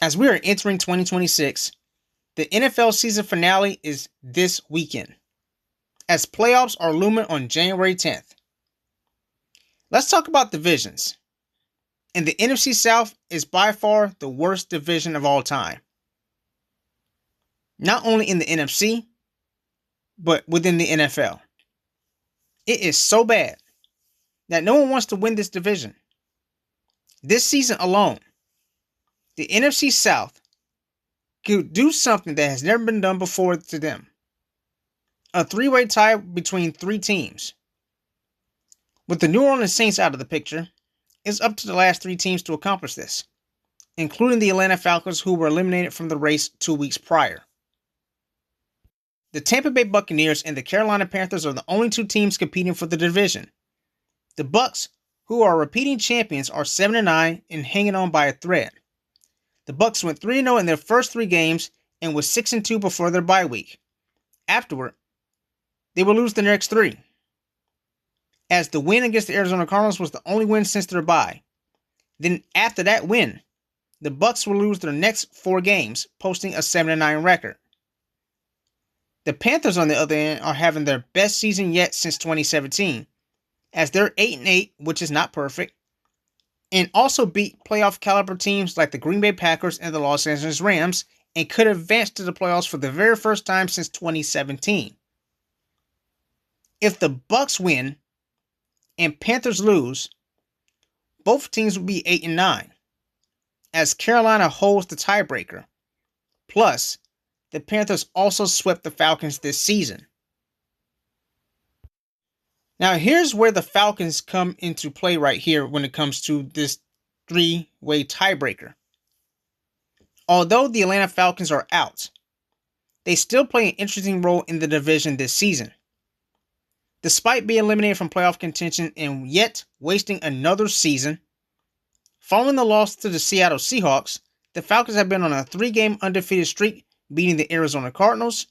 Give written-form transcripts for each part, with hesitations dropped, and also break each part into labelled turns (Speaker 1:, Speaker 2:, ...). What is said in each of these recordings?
Speaker 1: As we are entering 2026, the NFL season finale is this weekend, as playoffs are looming on January 10th. Let's talk about divisions. And the NFC South is by far the worst division of all time. Not only in the NFC, but within the NFL. It is so bad that no one wants to win this division. This season alone, the NFC South could do something that has never been done before to them. A three-way tie between three teams. With the New Orleans Saints out of the picture, it's up to the last three teams to accomplish this, including the Atlanta Falcons, who were eliminated from the race 2 weeks prior. The Tampa Bay Buccaneers and the Carolina Panthers are the only two teams competing for the division. The Bucs, who are repeating champions, are 7-9 and hanging on by a thread. The Bucs went 3-0 in their first three games and was 6-2 before their bye week. Afterward, they will lose the next three, as the win against the Arizona Cardinals was the only win since their bye. Then after that win, the Bucs will lose their next four games, posting a 7-9 record. The Panthers, on the other end, are having their best season yet since 2017, as they're 8-8, which is not perfect, and also beat playoff caliber teams like the Green Bay Packers and the Los Angeles Rams, and could advance to the playoffs for the very first time since 2017. If the Bucs win and Panthers lose, both teams will be 8-9, as Carolina holds the tiebreaker. Plus, the Panthers also swept the Falcons this season. Now, here's where the Falcons come into play right here when it comes to this three-way tiebreaker. Although the Atlanta Falcons are out, they still play an interesting role in the division this season. Despite being eliminated from playoff contention and yet wasting another season, following the loss to the Seattle Seahawks, the Falcons have been on a 3-game undefeated streak, beating the Arizona Cardinals,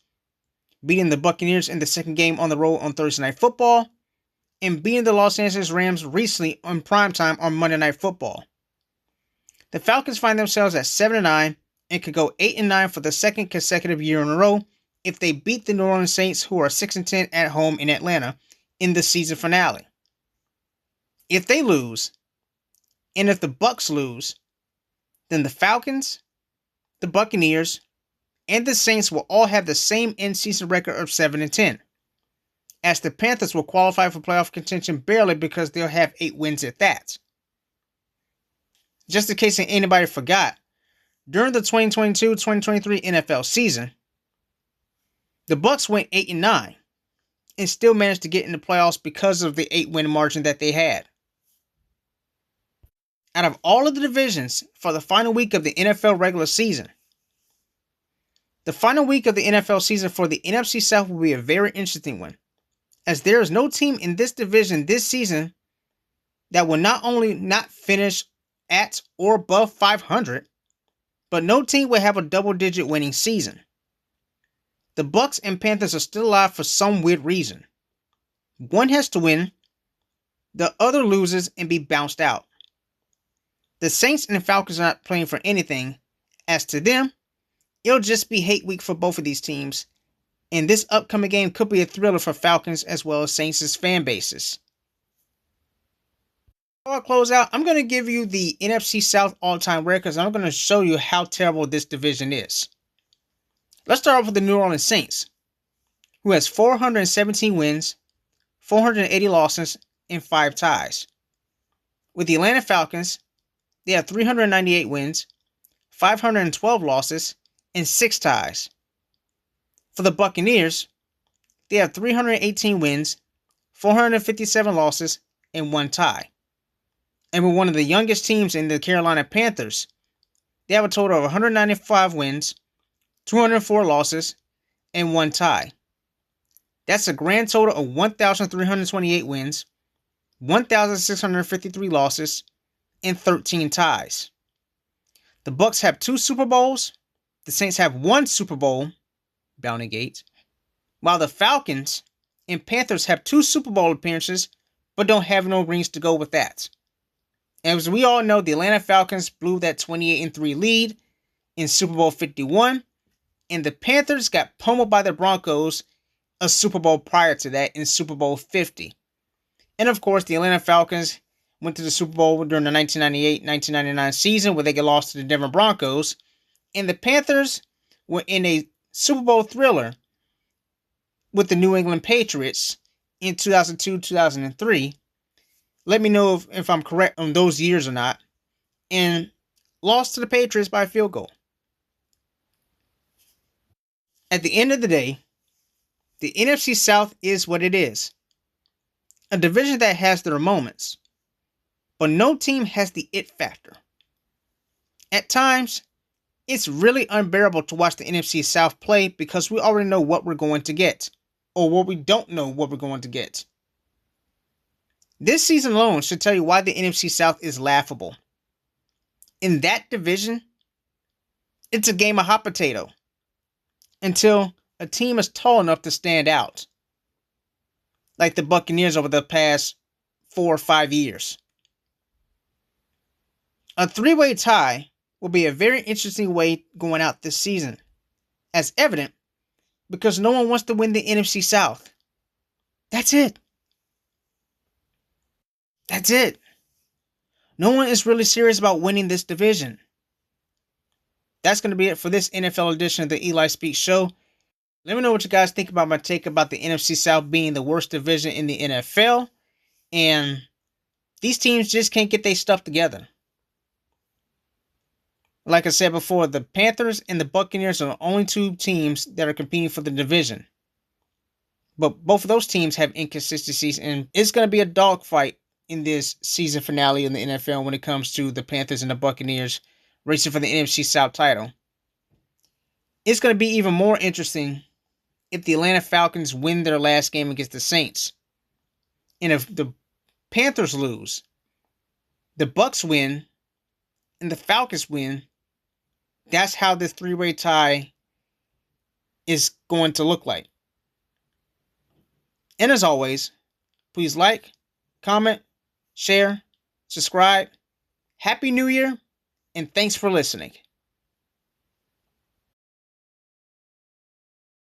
Speaker 1: beating the Buccaneers in the second game on the road on Thursday Night Football, and beating the Los Angeles Rams recently on primetime on Monday Night Football. The Falcons find themselves at 7-9 and could go 8-9 for the second consecutive year in a row if they beat the New Orleans Saints, who are 6-10 at home in Atlanta, in the season finale. If they lose, and if the Bucs lose, then the Falcons, the Buccaneers, and the Saints will all have the same in-season record of 7-10, as the Panthers will qualify for playoff contention barely because they'll have 8 wins at that. Just in case anybody forgot, during the 2022-2023 NFL season, the Bucs went 8-9 and still managed to get in the playoffs because of the 8-win margin that they had. Out of all of the divisions for the final week of the NFL regular season, the final week of the NFL season for the NFC South will be a very interesting one, as there is no team in this division this season that will not only not finish at or above 500, but no team will have a double-digit winning season. The Bucs and Panthers are still alive for some weird reason. One has to win, the other loses and be bounced out. The Saints and Falcons are not playing for anything. As to them, it'll just be hate week for both of these teams, and this upcoming game could be a thriller for Falcons as well as Saints' fan bases. Before I close out, I'm going to give you the NFC South all-time records, and I'm going to show you how terrible this division is. Let's start off with the New Orleans Saints, who has 417 wins, 480 losses, and 5 ties. With the Atlanta Falcons, they have 398 wins, 512 losses, and 6 ties. For the Buccaneers, they have 318 wins, 457 losses, and 1 tie. And with one of the youngest teams in the Carolina Panthers, they have a total of 195 wins, 204 losses, and 1 tie. That's a grand total of 1,328 wins, 1,653 losses, and 13 ties. The Bucs have 2 Super Bowls. The Saints have 1 Super Bowl, Bounty Gate, while the Falcons and Panthers have 2 Super Bowl appearances, but don't have no rings to go with that. As we all know, the Atlanta Falcons blew that 28-3 lead, in Super Bowl 51, and the Panthers got pummeled by the Broncos a Super Bowl prior to that in Super Bowl 50. And of course, the Atlanta Falcons went to the Super Bowl during the 1998-1999 season where they got lost to the Denver Broncos. And the Panthers were in a Super Bowl thriller with the New England Patriots in 2002-2003. Let me know if I'm correct on those years or not. And lost to the Patriots by a field goal. At the end of the day, the NFC South is what it is. A division that has their moments, but no team has the it factor. At times, it's really unbearable to watch the NFC South play because we already know what we're going to get, or what we don't know what we're going to get. This season alone should tell you why the NFC South is laughable. In that division, it's a game of hot potato until a team is tall enough to stand out, like the Buccaneers over the past 4 or 5 years. A three-way tie will be a very interesting way going out this season, as evident because no one wants to win the NFC South. That's it. That's it. No one is really serious about winning this division. That's going to be it for this NFL edition of the Eli Speaks Show. Let me know what you guys think about my take about the NFC South being the worst division in the NFL. And these teams just can't get their stuff together. Like I said before, the Panthers and the Buccaneers are the only two teams that are competing for the division. But both of those teams have inconsistencies, and it's going to be a dogfight in this season finale in the NFL when it comes to the Panthers and the Buccaneers racing for the NFC South title. It's going to be even more interesting if the Atlanta Falcons win their last game against the Saints. And if the Panthers lose, the Bucs win, and the Falcons win, that's how this three-way tie is going to look like. And as always, please like, comment, share, subscribe. Happy New Year, and thanks for listening.